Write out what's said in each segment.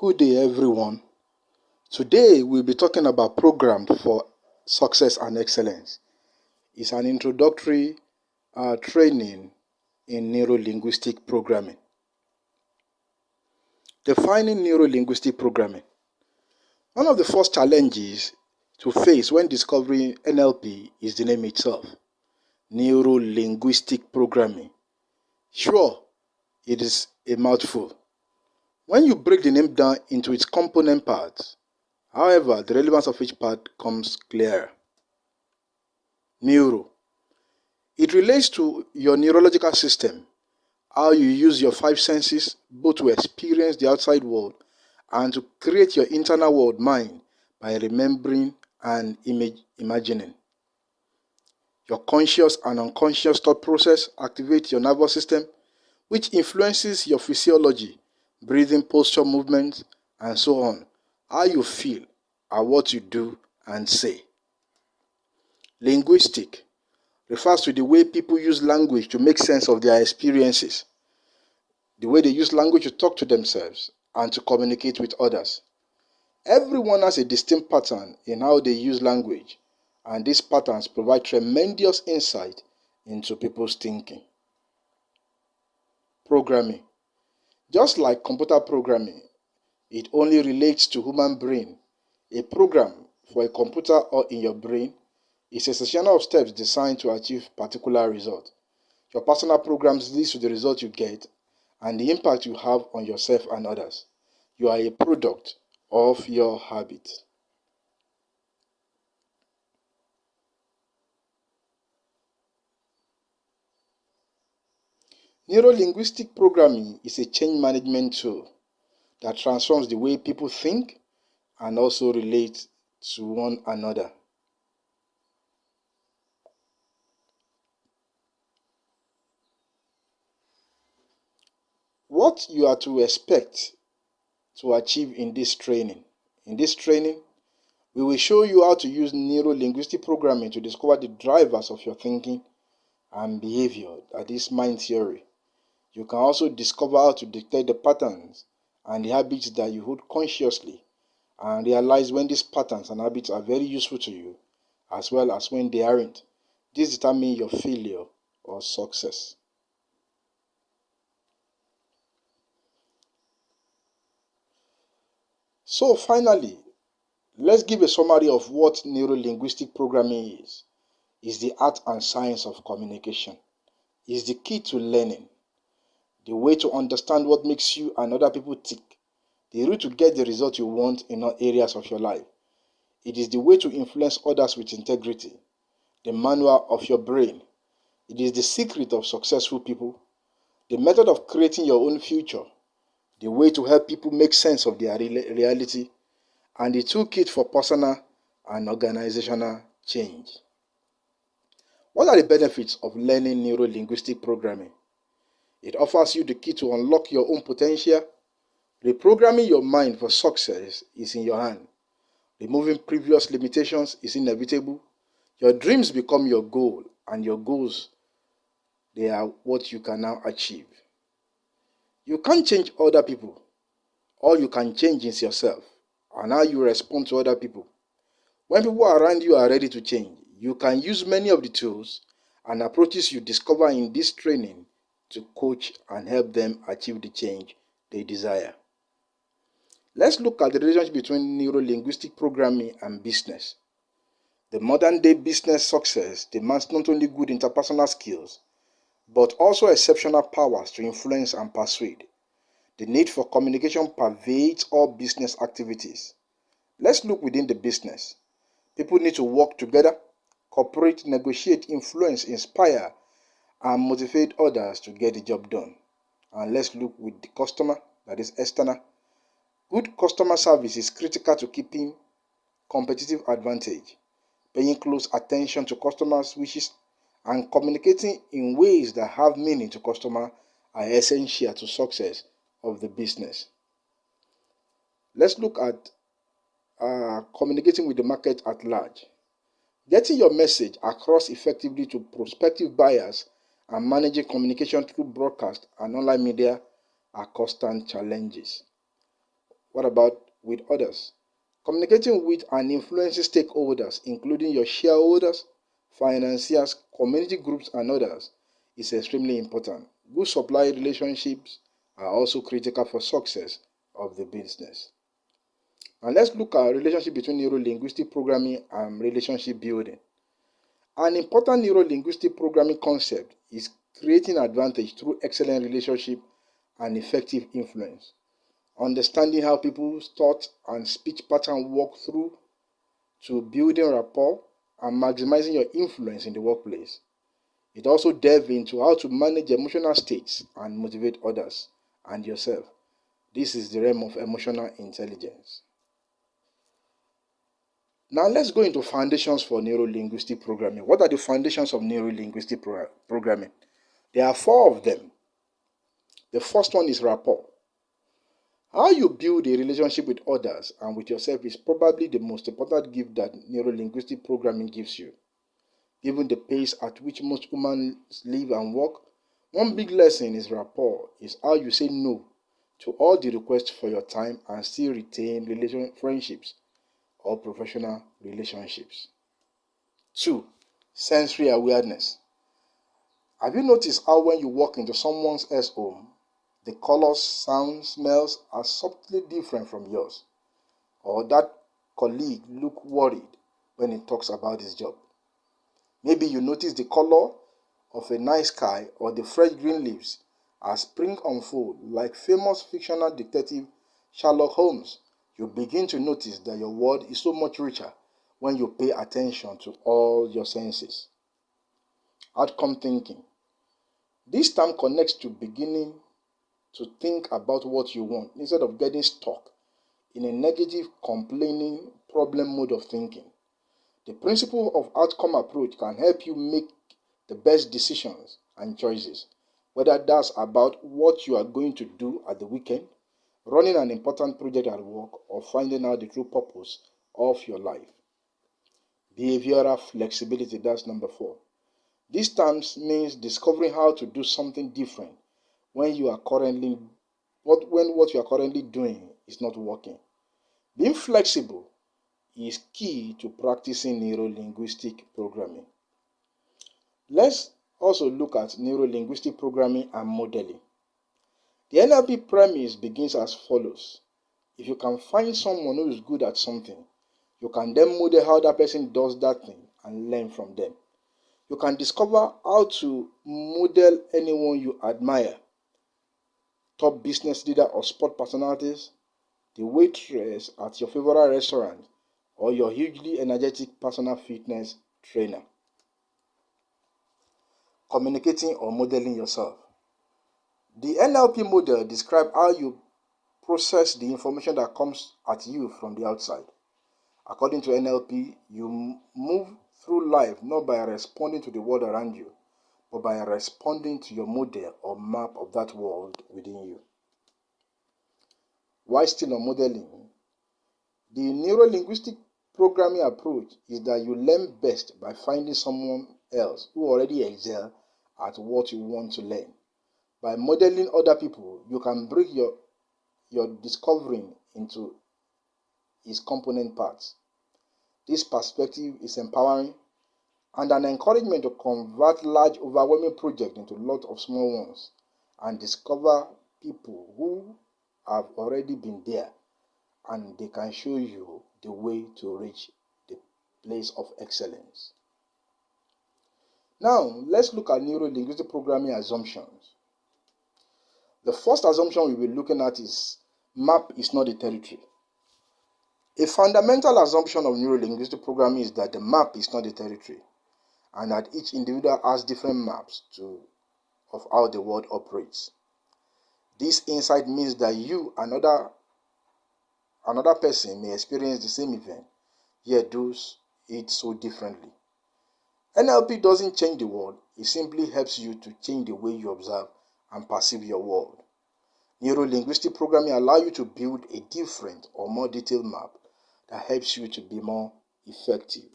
Good day, everyone. Today, we'll be talking about program for success and excellence. It's an introductory training in neuro-linguistic programming. Defining neuro-linguistic programming. One of the first challenges to face when discovering NLP is the name itself, neuro-linguistic programming. Sure, it is a mouthful. When you break the name down into its component parts, however, the relevance of each part comes clearer. Neuro. It relates to your neurological system, how you use your five senses both to experience the outside world and to create your internal world mind by remembering and imagining. Your conscious and unconscious thought process activates your nervous system, which influences your physiology, breathing, posture, movements, and so on, how you feel and what you do and say. Linguistic refers to the way people use language to make sense of their experiences, the way they use language to talk to themselves and to communicate with others. Everyone has a distinct pattern in how they use language, and these patterns provide tremendous insight into people's thinking. Programming. Just like computer programming, it only relates to human brain. A program for a computer or in your brain is a succession of steps designed to achieve particular result. Your personal programs lead to the result you get and the impact you have on yourself and others. You are a product of your habit. Neuro-linguistic programming is a change management tool that transforms the way people think and also relate to one another. What you are to expect to achieve in this training. In this training, we will show you how to use neuro-linguistic programming to discover the drivers of your thinking and behavior, that is mind theory. You can also discover how to detect the patterns and the habits that you hold consciously and realize when these patterns and habits are very useful to you as well as when they aren't. This determines your failure or success. So finally, let's give a summary of what neuro-linguistic programming is. It's the art and science of communication. It's the key to learning, the way to understand what makes you and other people tick, the route to get the result you want in all areas of your life. It is the way to influence others with integrity, the manual of your brain. It is the secret of successful people, the method of creating your own future, the way to help people make sense of their reality, and the toolkit for personal and organizational change. What are the benefits of learning neuro-linguistic programming? It offers you the key to unlock your own potential. Reprogramming your mind for success is in your hand. Removing previous limitations is inevitable. Your dreams become your goal, and your goals, they are what you can now achieve. You can't change other people. All you can change is yourself and how you respond to other people. When people around you are ready to change, you can use many of the tools and approaches you discover in this training to coach and help them achieve the change they desire. Let's look at the relationship between neuro-linguistic programming and business. The modern day business success demands not only good interpersonal skills, but also exceptional powers to influence and persuade. The need for communication pervades all business activities. Let's look within the business. People need to work together, cooperate, negotiate, influence, inspire, and motivate others to get the job done. And let's look with the customer, that is external. Good customer service is critical to keeping competitive advantage. Paying close attention to customers' wishes and communicating in ways that have meaning to customers are essential to success of the business. Let's look at communicating with the market at large. Getting your message across effectively to prospective buyers and managing communication through broadcast and online media are constant challenges. What about with others? Communicating with and influencing stakeholders, including your shareholders, financiers, community groups, and others, is extremely important. Good supply relationships are also critical for success of the business. And let's look at relationship between neuro-linguistic programming and relationship building. An important neuro-linguistic programming concept is creating advantage through excellent relationship and effective influence. Understanding how people's thought and speech pattern work through to building rapport and maximizing your influence in the workplace. It also delves into how to manage emotional states and motivate others and yourself. This is the realm of emotional intelligence. Now let's go into foundations for neuro-linguistic programming. What are the foundations of neuro-linguistic programming? There are 4 of them. The first one is rapport. How you build a relationship with others and with yourself is probably the most important gift that neuro-linguistic programming gives you. Given the pace at which most humans live and work, one big lesson is rapport is how you say no to all the requests for your time and still retain friendships or professional relationships. 2. Sensory awareness. Have you noticed how when you walk into someone else's home, the colors, sounds, smells are subtly different from yours? Or that colleague look worried when he talks about his job? Maybe you notice the color of a night sky or the fresh green leaves as spring unfolds, like famous fictional detective Sherlock Holmes. You begin to notice that your world is so much richer when you pay attention to all your senses. Outcome thinking. This term connects to beginning to think about what you want instead of getting stuck in a negative, complaining, problem mode of thinking. The principle of outcome approach can help you make the best decisions and choices, whether that's about what you are going to do at the weekend, running an important project at work, or finding out the true purpose of your life. Behavioral flexibility, that's number 4. This terms means discovering how to do something different when what you are currently doing is not working. Being flexible is key to practicing neuro-linguistic programming. Let's also look at neuro-linguistic programming and modeling. The NLP premise begins as follows. If you can find someone who is good at something, you can then model how that person does that thing and learn from them. You can discover how to model anyone you admire, top business leader or sport personalities, the waitress at your favorite restaurant, or your hugely energetic personal fitness trainer. Communicating or modeling yourself. The NLP model describes how you process the information that comes at you from the outside. According to NLP, you move through life not by responding to the world around you, but by responding to your model or map of that world within you. Why still on modeling? The neuro-linguistic programming approach is that you learn best by finding someone else who already excels at what you want to learn. By modeling other people, you can break your discovering into its component parts. This perspective is empowering and an encouragement to convert large, overwhelming projects into lots of small ones and discover people who have already been there and they can show you the way to reach the place of excellence. Now, let's look at neuro-linguistic programming assumptions. The first assumption we'll be looking at is map is not a territory. A fundamental assumption of neuro-linguistic programming is that the map is not a territory and that each individual has different maps of how the world operates. This insight means that you and another person may experience the same event, yet do it so differently. NLP doesn't change the world, it simply helps you to change the way you observe and perceive your world. Neuro-linguistic programming allows you to build a different or more detailed map that helps you to be more effective.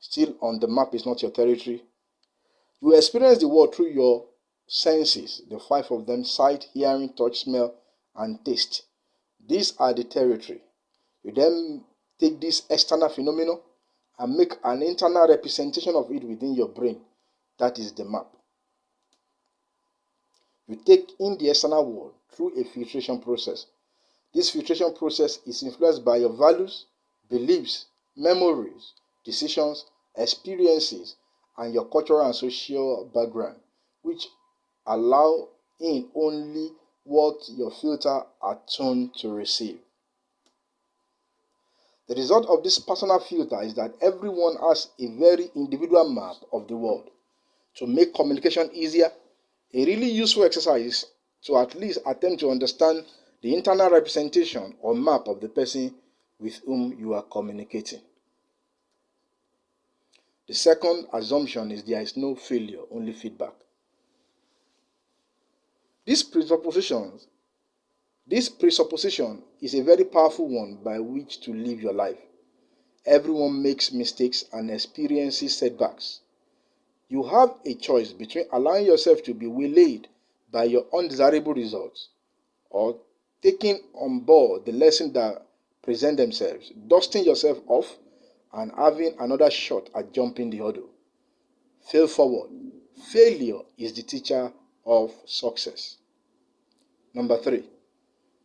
Still on the map is not your territory. You experience the world through your senses, the 5 of them: sight, hearing, touch, smell, and taste. These are the territory. You then take this external phenomenon and make an internal representation of it within your brain. That is the map. You take in the external world through a filtration process. This filtration process is influenced by your values, beliefs, memories, decisions, experiences, and your cultural and social background, which allow in only what your filter are tuned to receive. The result of this personal filter is that everyone has a very individual map of the world. To make communication easier, a really useful exercise is to at least attempt to understand the internal representation or map of the person with whom you are communicating. The second assumption is there is no failure, only feedback. This presupposition is a very powerful one by which to live your life. Everyone makes mistakes and experiences setbacks. You have a choice between allowing yourself to be waylaid by your undesirable results or taking on board the lessons that present themselves, dusting yourself off, and having another shot at jumping the hurdle. Fail forward. Failure is the teacher of success. Number 3,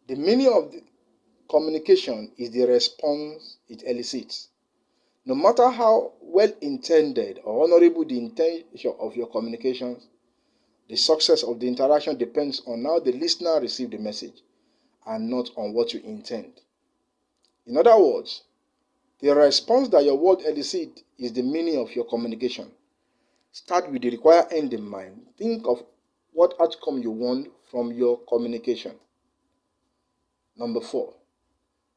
the meaning of the communication is the response it elicits. No matter how well-intended or honorable the intention of your communications, the success of the interaction depends on how the listener receives the message and not on what you intend. In other words, the response that your word elicits is the meaning of your communication. Start with the required end in mind. Think of what outcome you want from your communication. Number 4,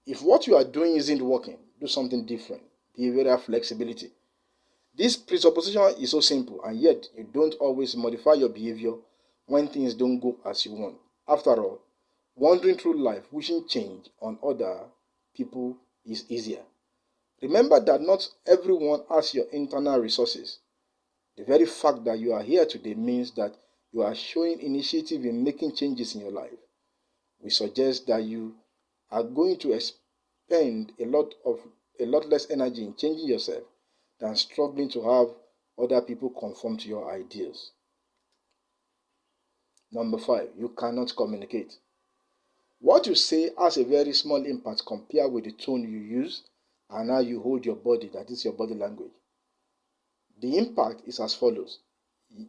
if what you are doing isn't working, do something different. Behavioral flexibility. This presupposition is so simple, and yet you don't always modify your behavior when things don't go as you want. After all, wandering through life wishing change on other people is easier. Remember that not everyone has your internal resources. The very fact that you are here today means that you are showing initiative in making changes in your life. We suggest that you are going to expend a lot less energy in changing yourself than struggling to have other people conform to your ideas. Number 5, you cannot communicate. What you say has a very small impact compared with the tone you use and how you hold your body, that is your body language. The impact is as follows.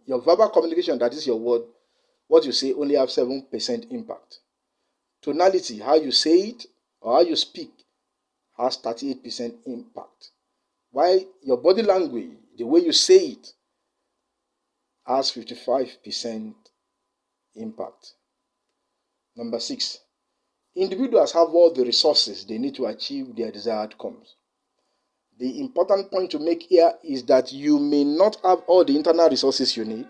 Your verbal communication, that is your word, what you say only have 7% impact. Tonality, how you say it or how you speak, has 38% impact. While your body language, the way you say it, has 55% impact. Number 6, individuals have all the resources they need to achieve their desired outcomes. The important point to make here is that you may not have all the internal resources you need,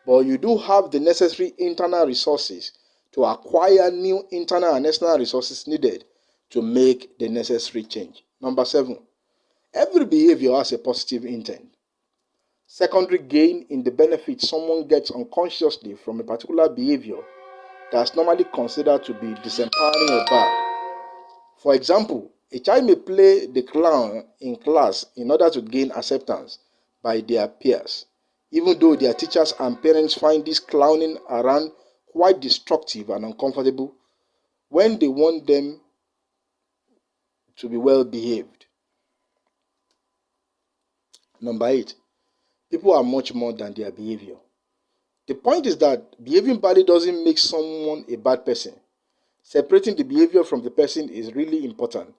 but you do have the necessary internal resources to acquire new internal and external resources needed to make the necessary change. Number 7, every behavior has a positive intent. Secondary gain in the benefit someone gets unconsciously from a particular behavior that's normally considered to be disempowering or bad. For example, a child may play the clown in class in order to gain acceptance by their peers, even though their teachers and parents find this clowning around quite destructive and uncomfortable when they want them to be well behaved. Number 8, people are much more than their behavior. The point is that behaving badly doesn't make someone a bad person. Separating the behavior from the person is really important.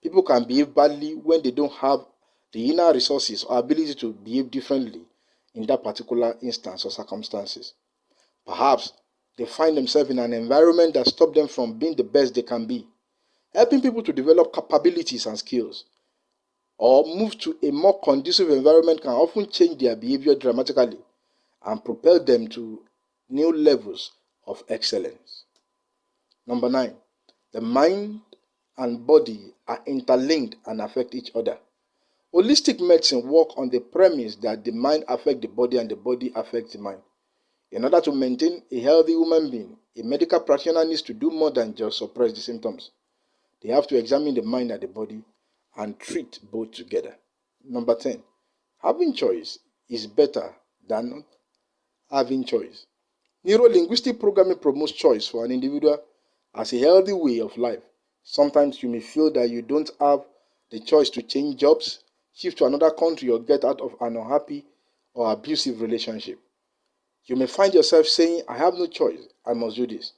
People can behave badly when they don't have the inner resources or ability to behave differently in that particular instance or circumstances. Perhaps they find themselves in an environment that stops them from being the best they can be. Helping people to develop capabilities and skills or move to a more conducive environment can often change their behavior dramatically and propel them to new levels of excellence. Number 9, the mind and body are interlinked and affect each other. Holistic medicine works on the premise that the mind affects the body and the body affects the mind. In order to maintain a healthy human being, a medical practitioner needs to do more than just suppress the symptoms. They have to examine the mind and the body and treat both together. Number 10. Having choice is better than not having choice. Neuro-linguistic programming promotes choice for an individual as a healthy way of life. Sometimes you may feel that you don't have the choice to change jobs, shift to another country, or get out of an unhappy or abusive relationship. You may find yourself saying, I have no choice, I must do this.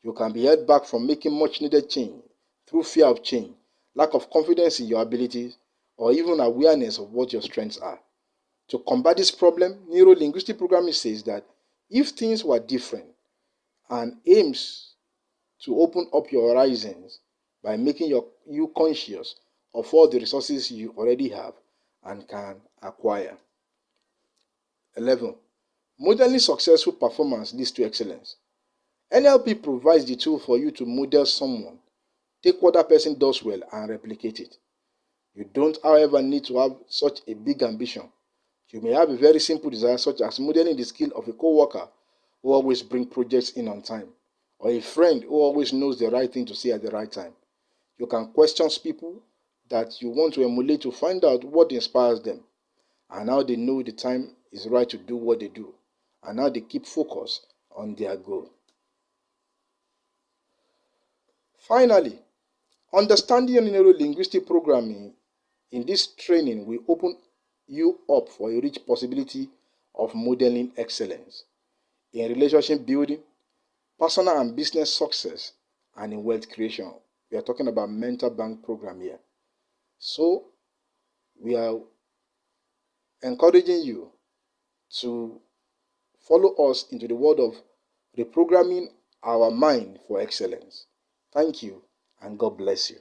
You can be held back from making much needed change through fear of change, lack of confidence in your abilities, or even awareness of what your strengths are. To combat this problem, neuro-linguistic programming says that if things were different and aims to open up your horizons by making you conscious of all the resources you already have and can acquire. 11. Modeling successful performance leads to excellence. NLP provides the tool for you to model someone, take what that person does well and replicate it. You don't, however, need to have such a big ambition. You may have a very simple desire, such as modeling the skill of a co-worker who always brings projects in on time, or a friend who always knows the right thing to say at the right time. You can question people that you want to emulate to find out what inspires them, and how they know the time is right to do what they do, and how they keep focus on their goal. Finally, understanding neuro-linguistic programming in this training will open you up for a rich possibility of modeling excellence in relationship building, personal and business success, and in wealth creation. We are talking about mental bank program here. So we are encouraging you to follow us into the world of reprogramming our mind for excellence. Thank you, and God bless you.